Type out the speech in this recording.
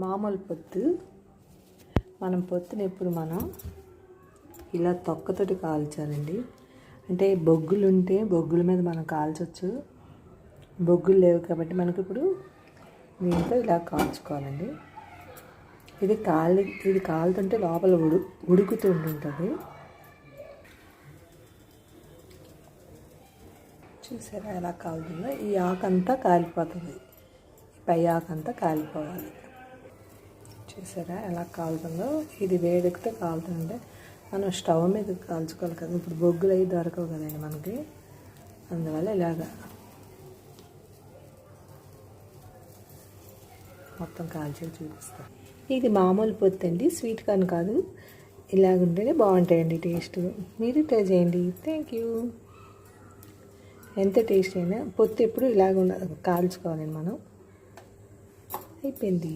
మామూలు పొత్తు. పొత్తుని ఎప్పుడు మనం ఇలా తొక్కతోటి కాల్చాలండి. అంటే బొగ్గులు ఉంటే బొగ్గుల మీద మనం కాల్చవచ్చు. బొగ్గులు లేవు కాబట్టి మనకి ఇప్పుడు దీంతో ఇలా కాల్చుకోవాలండి. ఇది కాలుతుంటే లోపల ఉడుకుతుంటుంది. చూసారా ఎలా కాలుతుందో? ఈ ఆకంతా కాలిపోతుంది, పై ఆకంతా కాలిపోవాలి. చూసారా ఎలా కాలుతుందో? ఇది వేడెక్కితే కాలుతుంటే మనం స్టవ్ మీద కాల్చుకోవాలి కదా. ఇప్పుడు బొగ్గులు అవి దొరకవు కదండి మనకి, అందువల్ల ఇలాగా మొత్తం కాల్చి చూపిస్తాం. ఇది మామూలు పొత్తు అండి, స్వీట్ కార్న్ కాదు. ఇలాగుంటేనే బాగుంటాయండి టేస్ట్. మీరు ట్రై చేయండి. Thank you. ఎంత టేస్ట్ అయినా పొత్తు ఎప్పుడు ఇలాగ కాల్చుకోవాలండి మనం. అయిపోయింది.